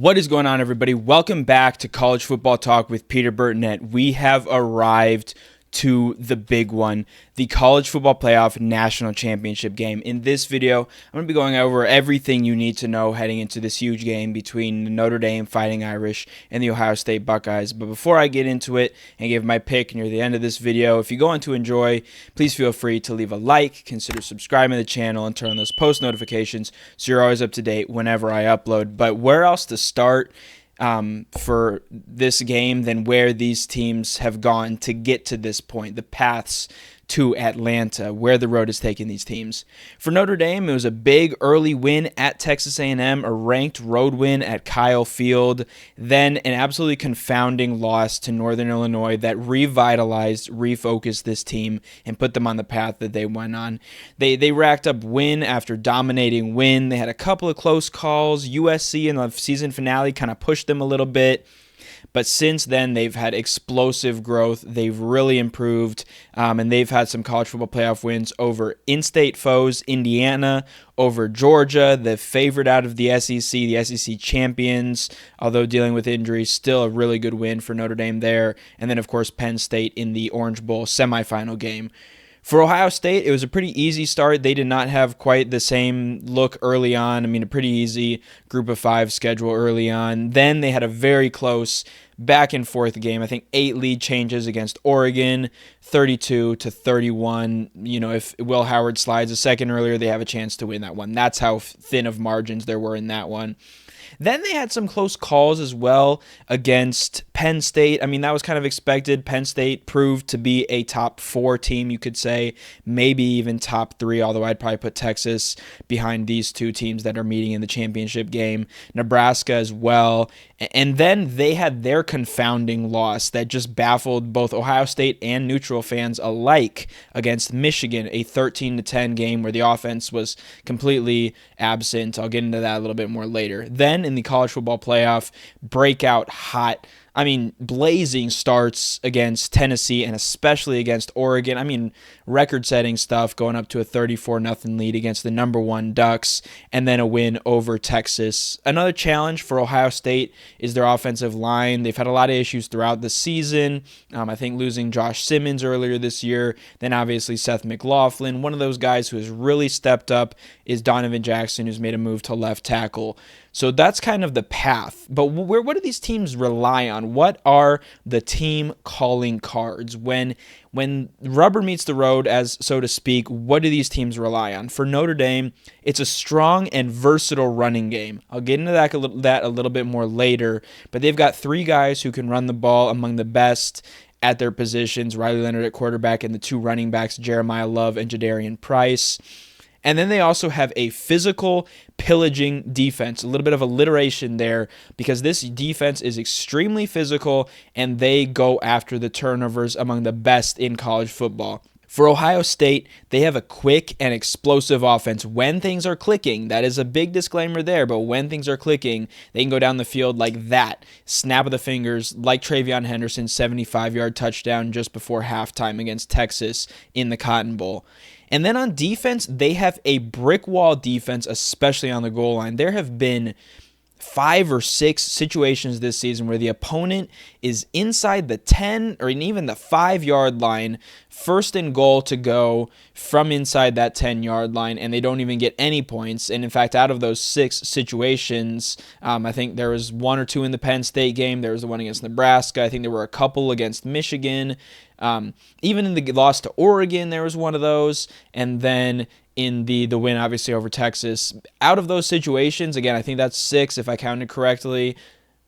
What is going on, everybody? Welcome back to College Football Talk with Peter Burtonette. We have arrived to the big one, the College Football Playoff National Championship game. In this video, I'm going to be going over everything you need to know heading into this huge game between the Notre Dame Fighting Irish and the Ohio State Buckeyes. But before I get into it and give my pick near the end of this video, if you're going to enjoy, please feel free to leave a like, consider subscribing to the channel, and turn on those post notifications so you're always up to date whenever I upload. But where else to start for this game than where these teams have gone to get to this point, the paths to Atlanta, where the road is taking these teams. For Notre Dame, it was a big early win at Texas A&M, a ranked road win at Kyle Field, then an absolutely confounding loss to Northern Illinois that revitalized, refocused this team, and put them on the path that they went on. They racked up win after dominating win. They had a couple of close calls. USC in the season finale kind of pushed them a little bit. But since then, they've had explosive growth. They've really improved, and they've had some college football playoff wins over in-state foes, Indiana, over Georgia, the favorite out of the SEC champions, although dealing with injuries, still a really good win for Notre Dame there. And then, of course, Penn State in the Orange Bowl semifinal game. For Ohio State, it was a pretty easy start. They did not have quite the same look early on. I mean, a pretty easy group of five schedule early on. Then they had a very close back and forth game. I think 8 lead changes against Oregon, 32-31. You know, if Will Howard slides a second earlier, they have a chance to win that one. That's how thin of margins there were in that one. Then they had some close calls as well against Penn State. I mean, that was kind of expected. Penn State proved to be a top 4 team, you could say, maybe even top 3, although I'd probably put Texas behind these two teams that are meeting in the championship game. Nebraska as well. And then they had their confounding loss that just baffled both Ohio State and neutral fans alike against Michigan, a 13-10 game where the offense was completely absent. I'll get into that a little bit more later. Then in the college football playoff, breakout hot, blazing starts against Tennessee and especially against Oregon. I mean, record-setting stuff, going up to a 34-0 lead against the number 1 Ducks, and then a win over Texas. Another challenge for Ohio State is their offensive line. They've had a lot of issues throughout the season. I think losing Josh Simmons earlier this year, then obviously Seth McLaughlin. One of those guys who has really stepped up is Donovan Jackson, who's made a move to left tackle. So that's kind of the path. But what do these teams rely on? What are the team calling cards? When rubber meets the road, as so to speak, what do these teams rely on? For Notre Dame, it's a strong and versatile running game. I'll get into that a little bit more later. But they've got 3 guys who can run the ball, among the best at their positions. Riley Leonard at quarterback and the 2 running backs, Jeremiah Love and Jadarian Price. And then they also have a physical, pillaging defense. A little bit of alliteration there because this defense is extremely physical and they go after the turnovers, among the best in college football. For Ohio State, they have a quick and explosive offense. When things are clicking, that is a big disclaimer there, but when things are clicking, they can go down the field like that. Snap of the fingers, like Travion Henderson's 75-yard touchdown just before halftime against Texas in the Cotton Bowl. And then on defense, they have a brick wall defense, especially on the goal line. There have been 5 or 6 situations this season where the opponent is inside the 10 or even the 5-yard line, first and goal to go from inside that 10-yard line, and they don't even get any points. And in fact, out of those 6 situations, I think there was 1 or 2 in the Penn State game. There was the one against Nebraska. I think there were a couple against Michigan. Even in the loss to Oregon, there was one of those. And then in the win, obviously, over Texas. Out of those situations, again, I think that's 6 if I counted correctly.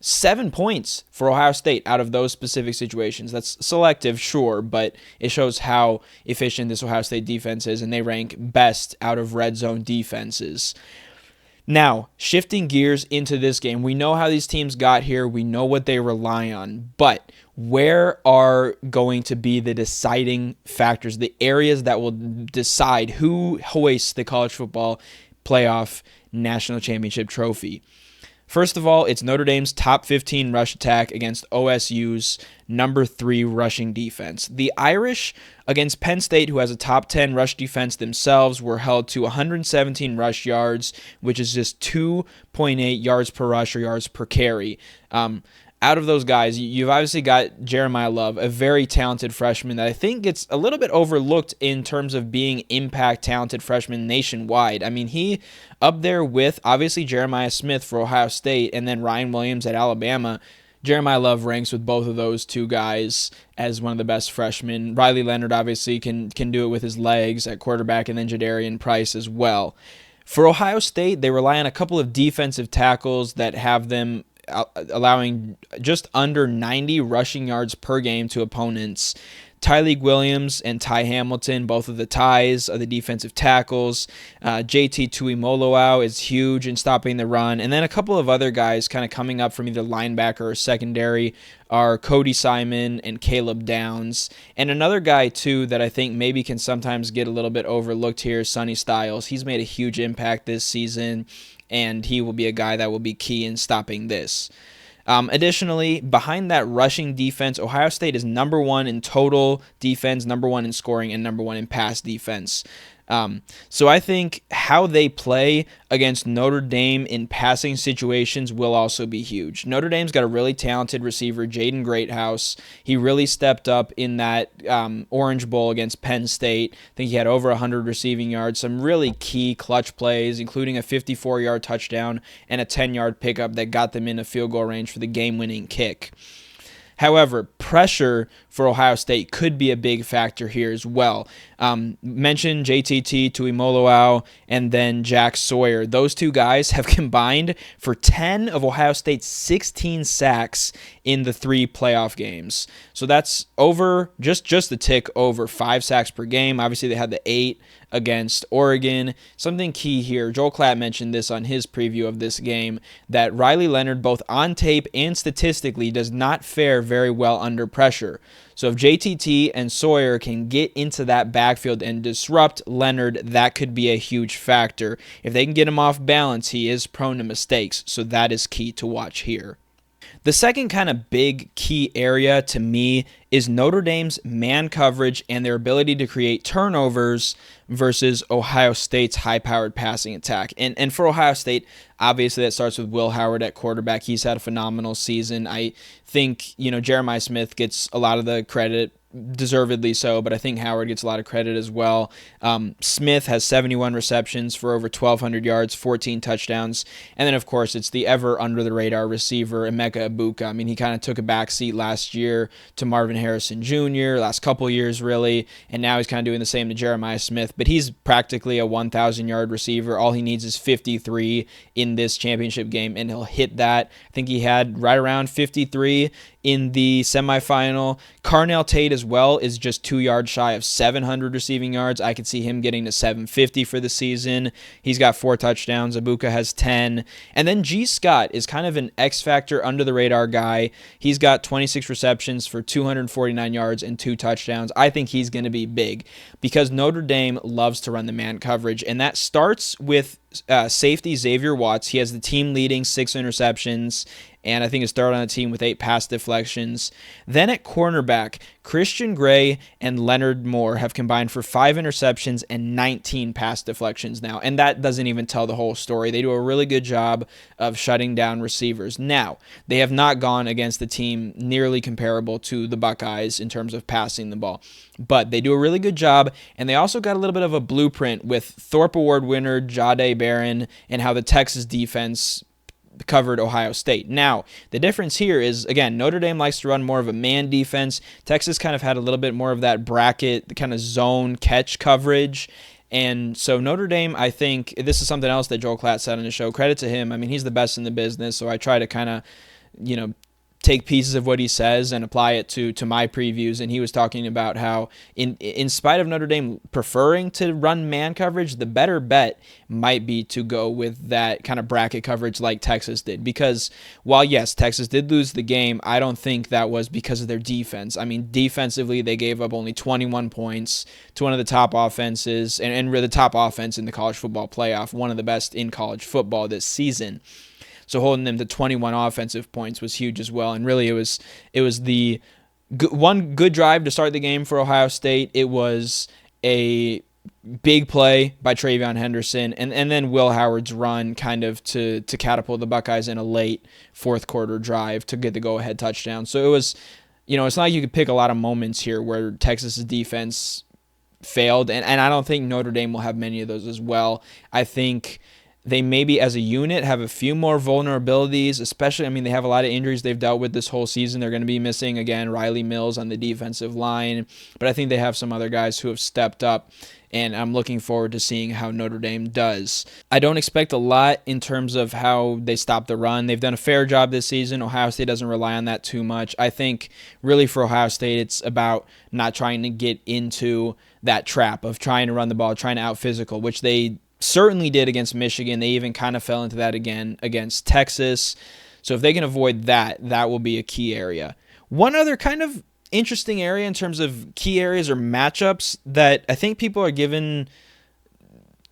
7 points for Ohio State out of those specific situations. That's selective, sure, but it shows how efficient this Ohio State defense is, and they rank best out of red zone defenses. Now, shifting gears into this game, we know how these teams got here. We know what they rely on, but where are going to be the deciding factors, the areas that will decide who hoists the college football playoff national championship trophy? First of all, it's Notre Dame's top 15 rush attack against OSU's number 3 rushing defense. The Irish against Penn State, who has a top 10 rush defense themselves, were held to 117 rush yards, which is just 2.8 yards per rush or yards per carry. Out of those guys, you've obviously got Jeremiah Love, a very talented freshman that I think gets a little bit overlooked in terms of being impact talented freshman nationwide. I mean, he up there with obviously Jeremiah Smith for Ohio State and then Ryan Williams at Alabama. Jeremiah Love ranks with both of those two guys as one of the best freshmen. Riley Leonard obviously can do it with his legs at quarterback, and then Jadarian Price as well. For Ohio State, they rely on a couple of defensive tackles that have them allowing just under 90 rushing yards per game to opponents. Tyleik Williams and Ty Hamilton, both of the ties of the defensive tackles. JT Tuimoloau is huge in stopping the run. And then a couple of other guys kind of coming up from either linebacker or secondary are Cody Simon and Caleb Downs. And another guy, too, that I think maybe can sometimes get a little bit overlooked here is Sonny Styles. He's made a huge impact this season, and he will be a guy that will be key in stopping this. Additionally, behind that rushing defense, Ohio State is number 1 in total defense, number 1 in scoring, and number 1 in pass defense. So I think how they play against Notre Dame in passing situations will also be huge. Notre Dame's got a really talented receiver, Jaden Greathouse. He really stepped up in that Orange Bowl against Penn State. I think he had over 100 receiving yards, some really key clutch plays, including a 54-yard touchdown and a 10-yard pickup that got them in a field goal range for the game-winning kick. However, pressure for Ohio State could be a big factor here as well. Mentioned JTT Tuimoloau and then Jack Sawyer. Those two guys have combined for 10 of Ohio State's 16 sacks in the 3 playoff games. So that's over, just a tick over 5 sacks per game. Obviously, they had the 8 against Oregon. Something key here, Joel Klatt mentioned this on his preview of this game, that Riley Leonard, both on tape and statistically, does not fare very well under pressure. So if JTT and Sawyer can get into that backfield and disrupt Leonard, that could be a huge factor. If they can get him off balance, he is prone to mistakes, so that is key to watch here. The second kind of big key area to me is Notre Dame's man coverage and their ability to create turnovers versus Ohio State's high-powered passing attack. And for Ohio State, obviously that starts with Will Howard at quarterback. He's had a phenomenal season. I think, Jeremiah Smith gets a lot of the credit, deservedly so, but I think Howard gets a lot of credit as well. Smith has 71 receptions for over 1,200 yards, 14 touchdowns, and then, of course, it's the ever under-the-radar receiver, Emeka Egbuka. I mean, he kind of took a backseat last year to Marvin Harrison Jr., last couple years, really, and now he's kind of doing the same to Jeremiah Smith, but he's practically a 1,000-yard receiver. All he needs is 53 in this championship game, and he'll hit that. I think he had right around 53 in the semifinal. Carnell Tate as well is just 2 yards shy of 700 receiving yards. I could see him getting to 750 for the season. He's got 4 touchdowns. Egbuka has 10. And then G. Scott is kind of an X-factor under-the-radar guy. He's got 26 receptions for 249 yards and 2 touchdowns. I think he's going to be big because Notre Dame loves to run the man coverage, and that starts with safety Xavier Watts. He has the team-leading 6 interceptions, and I think it started on the team with 8 pass deflections. Then at cornerback, Christian Gray and Leonard Moore have combined for 5 interceptions and 19 pass deflections now, and that doesn't even tell the whole story. They do a really good job of shutting down receivers. Now, they have not gone against the team nearly comparable to the Buckeyes in terms of passing the ball, but they do a really good job, and they also got a little bit of a blueprint with Thorpe Award winner Jahdae Barron and how the Texas defense covered Ohio State. Now, the difference here is, again, Notre Dame likes to run more of a man defense. Texas kind of had a little bit more of that bracket, the kind of zone catch coverage. And so Notre Dame, I think, this is something else that Joel Klatt said on the show. Credit to him. I mean, he's the best in the business, so I try to kind of, take pieces of what he says and apply it to my previews. And he was talking about how in spite of Notre Dame preferring to run man coverage, the better bet might be to go with that kind of bracket coverage like Texas did. Because while, yes, Texas did lose the game, I don't think that was because of their defense. I mean, defensively, they gave up only 21 points to one of the top offenses and really the top offense in the college football playoff, one of the best in college football this season. So holding them to 21 offensive points was huge as well. And really, it was the one good drive to start the game for Ohio State. It was a big play by TreVeyon Henderson, and then Will Howard's run kind of to catapult the Buckeyes in a late fourth quarter drive to get the go-ahead touchdown. So it was, it's not like you could pick a lot of moments here where Texas's defense failed, and I don't think Notre Dame will have many of those as well. I think they maybe as a unit have a few more vulnerabilities, especially, they have a lot of injuries they've dealt with this whole season. They're going to be missing, again, Riley Mills on the defensive line, but I think they have some other guys who have stepped up, and I'm looking forward to seeing how Notre Dame does. I don't expect a lot in terms of how they stop the run. They've done a fair job this season. Ohio State doesn't rely on that too much. I think really for Ohio State, it's about not trying to get into that trap of trying to run the ball, trying to out-physical, which they certainly did against Michigan. They even kind of fell into that again against Texas. So if they can avoid that, that will be a key area. One other kind of interesting area in terms of key areas or matchups that I think people are given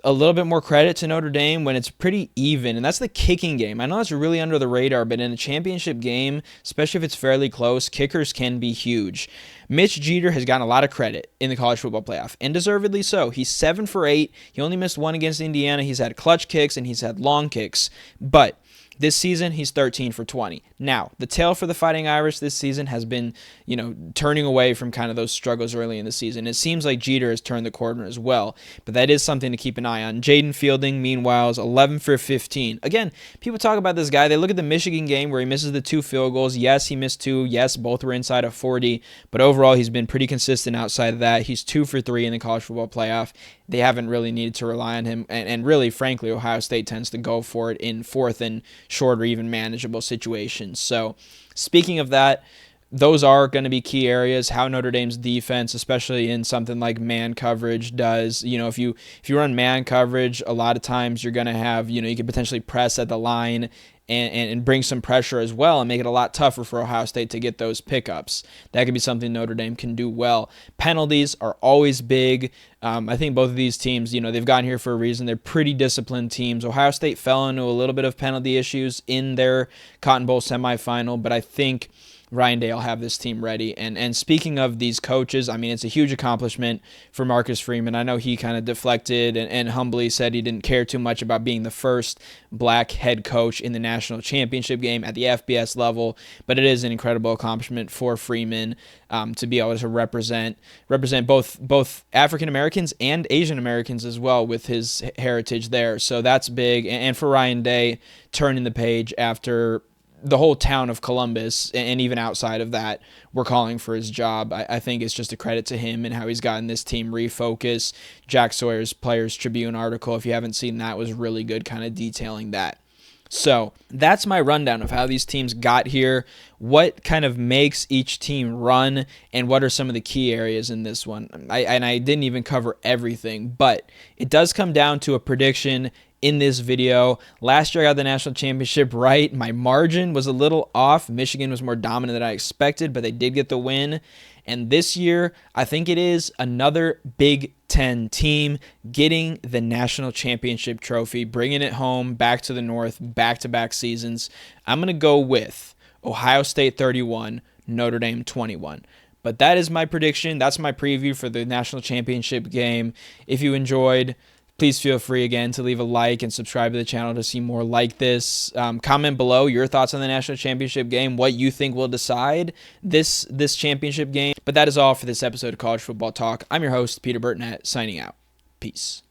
a little bit more credit to Notre Dame when it's pretty even, and that's the kicking game. I know it's really under the radar, but in a championship game, especially if it's fairly close, kickers can be huge. Mitch Jeter has gotten a lot of credit in the college football playoff, and deservedly so. He's 7 for 8. He only missed one against Indiana. He's had clutch kicks, and he's had long kicks, but this season, he's 13 for 20. Now, the tale for the Fighting Irish this season has been, turning away from kind of those struggles early in the season. It seems like Jeter has turned the corner as well, but that is something to keep an eye on. Jaden Fielding, meanwhile, is 11 for 15. Again, people talk about this guy. They look at the Michigan game where he misses the 2 field goals. Yes, he missed 2. Yes, both were inside of 40, but overall, he's been pretty consistent outside of that. He's 2 for 3 in the college football playoff. They haven't really needed to rely on him, and really, frankly, Ohio State tends to go for it in fourth and short or even manageable situations. So speaking of that, those are going to be key areas. How Notre Dame's defense, especially in something like man coverage, does. If you run man coverage, a lot of times you're going to have, you could potentially press at the line and bring some pressure as well and make it a lot tougher for Ohio State to get those pickups. That could be something Notre Dame can do well. Penalties are always big. I think both of these teams, they've gotten here for a reason. They're pretty disciplined teams. Ohio State fell into a little bit of penalty issues in their Cotton Bowl semifinal, but I think Ryan Day will have this team ready. And speaking of these coaches, it's a huge accomplishment for Marcus Freeman. I know he kind of deflected and humbly said he didn't care too much about being the first black head coach in the national championship game at the FBS level, but it is an incredible accomplishment for Freeman to be able to represent both African Americans and Asian Americans as well with his heritage there. So that's big. And for Ryan Day, turning the page after the whole town of Columbus, and even outside of that, were calling for his job. I think it's just a credit to him and how he's gotten this team refocused. Jack Sawyer's Players Tribune article, if you haven't seen that, was really good, kind of detailing that. So that's my rundown of how these teams got here, what kind of makes each team run, and what are some of the key areas in this one. I didn't even cover everything, but it does come down to a prediction in this video. Last year I got the national championship right. My margin was a little off. Michigan was more dominant than I expected, but they did get the win. And this year, I think it is another Big Ten team getting the national championship trophy, bringing it home, back to the North, back-to-back seasons. I'm going to go with Ohio State 31, Notre Dame 21. But that is my prediction. That's my preview for the national championship game. If you enjoyed, please feel free again to leave a like and subscribe to the channel to see more like this. Comment below your thoughts on the national championship game, what you think will decide this championship game. But that is all for this episode of College Football Talk. I'm your host, Peter Burtonette, signing out. Peace.